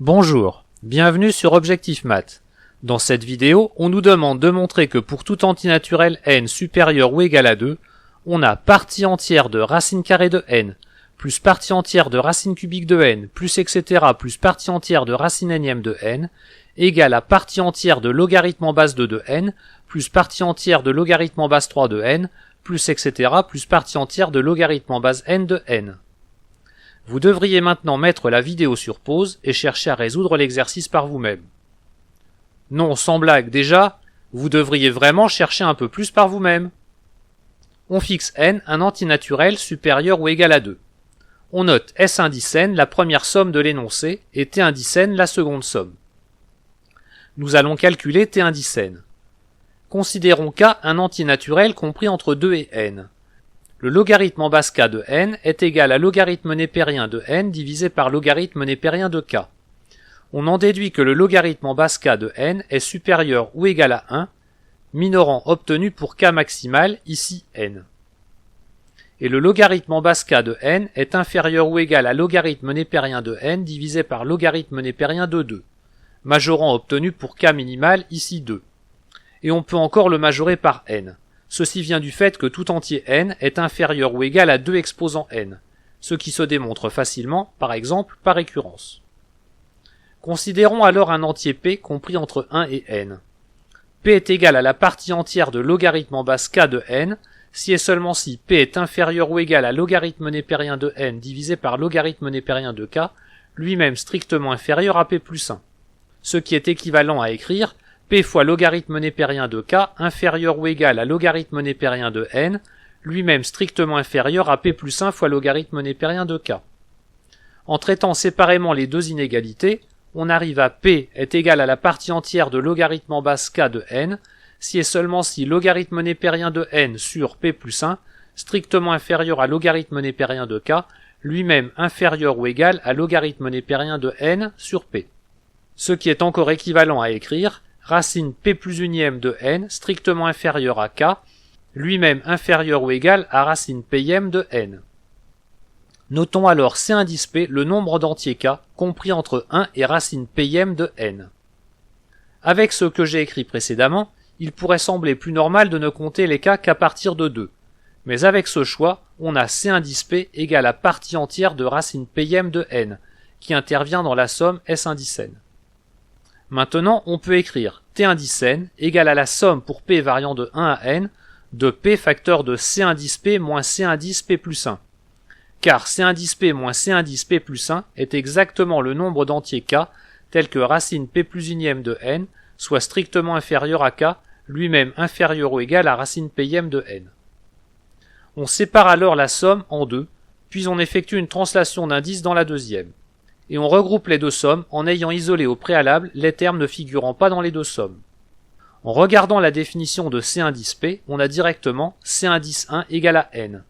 Bonjour, bienvenue sur Objectif Math. Dans cette vidéo, on nous demande de montrer que pour tout antinaturel n supérieur ou égal à 2, on a partie entière de racine carrée de n, plus partie entière de racine cubique de n, plus etc. plus partie entière de racine énième de n, égale à partie entière de logarithme en base 2 de n, plus partie entière de logarithme en base 3 de n, plus etc. plus partie entière de logarithme en base n de n. Vous devriez maintenant mettre la vidéo sur pause et chercher à résoudre l'exercice par vous-même. Non, sans blague, déjà, vous devriez vraiment chercher un peu plus par vous-même. On fixe n un antinaturel supérieur ou égal à 2. On note S indice n la première somme de l'énoncé et T indice n la seconde somme. Nous allons calculer T indice n. Considérons K un antinaturel compris entre 2 et n. Le logarithme en base k de n est égal à logarithme népérien de n divisé par logarithme népérien de k. On en déduit que le logarithme en base k de n est supérieur ou égal à 1, minorant obtenu pour k maximal, ici n. Et le logarithme en base k de n est inférieur ou égal à logarithme népérien de n divisé par logarithme népérien de 2, majorant obtenu pour k minimal, ici 2. Et on peut encore le majorer par n. Ceci vient du fait que tout entier n est inférieur ou égal à 2 exposants n, ce qui se démontre facilement, par exemple, par récurrence. Considérons alors un entier p compris entre 1 et n. P est égal à la partie entière de logarithme en base k de n, si et seulement si p est inférieur ou égal à logarithme népérien de n divisé par logarithme népérien de k, lui-même strictement inférieur à p plus 1. Ce qui est équivalent à écrire p fois logarithme népérien de k inférieur ou égal à logarithme népérien de n, lui-même strictement inférieur à p plus 1 fois logarithme népérien de k. En traitant séparément les deux inégalités, on arrive à p est égal à la partie entière de logarithme en base k de n, si et seulement si logarithme népérien de n sur p plus 1, strictement inférieur à logarithme népérien de k, lui-même inférieur ou égal à logarithme népérien de n sur p. Ce qui est encore équivalent à écrire racine p plus unième de n strictement inférieur à k, lui-même inférieur ou égal à racine pième de n. Notons alors C indice p le nombre d'entiers k compris entre 1 et racine pième de n. Avec ce que j'ai écrit précédemment, il pourrait sembler plus normal de ne compter les k qu'à partir de 2. Mais avec ce choix, on a C indice p égale à partie entière de racine pième de n, qui intervient dans la somme S indice n. Maintenant, on peut écrire T indice n égale à la somme pour p variant de 1 à n de p facteur de C indice p moins C indice p plus 1. Car C indice p moins C indice p plus 1 est exactement le nombre d'entiers k tel que racine p plus unième de n soit strictement inférieur à k, lui-même inférieur ou égal à racine pième de n. On sépare alors la somme en deux, puis on effectue une translation d'indice dans la deuxième. Et on regroupe les deux sommes en ayant isolé au préalable les termes ne figurant pas dans les deux sommes. En regardant la définition de C indice P, on a directement C indice 1 égale à n.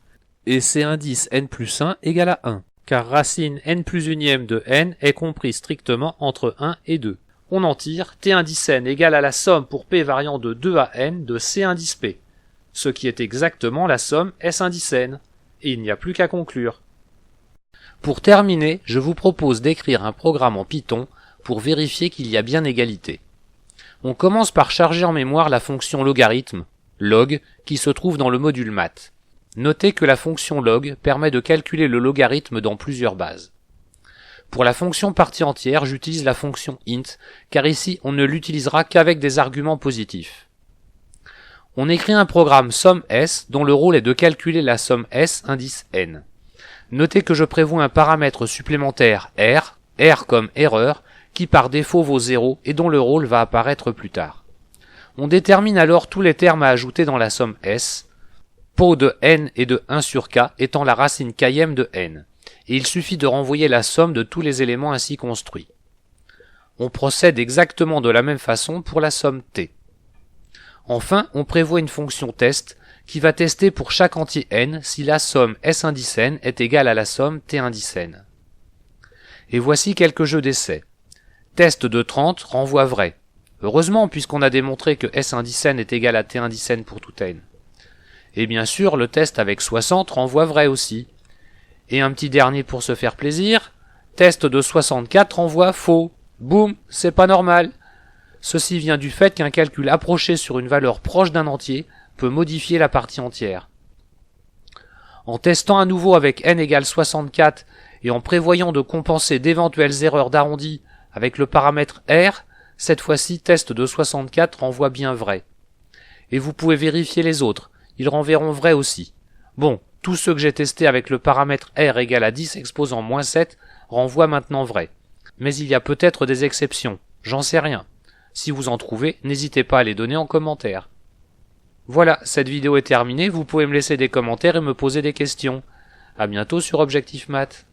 Et C indice n plus 1 égale à 1, car racine n plus unième de n est compris strictement entre 1 et 2. On en tire T indice n égale à la somme pour P variant de 2 à n de C indice P, ce qui est exactement la somme S indice n, et il n'y a plus qu'à conclure. Pour terminer, je vous propose d'écrire un programme en Python pour vérifier qu'il y a bien égalité. On commence par charger en mémoire la fonction logarithme, log, qui se trouve dans le module math. Notez que la fonction log permet de calculer le logarithme dans plusieurs bases. Pour la fonction partie entière, j'utilise la fonction int, car ici on ne l'utilisera qu'avec des arguments positifs. On écrit un programme somme s dont le rôle est de calculer la somme s indice n. Notez que je prévois un paramètre supplémentaire R comme erreur, qui par défaut vaut 0 et dont le rôle va apparaître plus tard. On détermine alors tous les termes à ajouter dans la somme S, Po de n et de 1 sur k étant la racine kème de n, et il suffit de renvoyer la somme de tous les éléments ainsi construits. On procède exactement de la même façon pour la somme t. Enfin, on prévoit une fonction test qui va tester pour chaque entier n si la somme S indice n est égale à la somme T indice n. Et voici quelques jeux d'essai. Test de 30 renvoie vrai. Heureusement, puisqu'on a démontré que S indice n est égal à T indice n pour tout n. Et bien sûr, le test avec 60 renvoie vrai aussi. Et un petit dernier pour se faire plaisir, Test de 64 renvoie faux. Boum, c'est pas normal. Ceci vient du fait qu'un calcul approché sur une valeur proche d'un entier peut modifier la partie entière. En testant à nouveau avec n égale 64 et en prévoyant de compenser d'éventuelles erreurs d'arrondi avec le paramètre r, cette fois-ci test de 64 renvoie bien vrai. Et vous pouvez vérifier les autres, ils renverront vrai aussi. Bon, tous ceux que j'ai testés avec le paramètre r égale à 10 exposant -7 renvoient maintenant vrai. Mais il y a peut-être des exceptions, j'en sais rien. Si vous en trouvez, n'hésitez pas à les donner en commentaire. Voilà, cette vidéo est terminée, vous pouvez me laisser des commentaires et me poser des questions. À bientôt sur Objectif Math.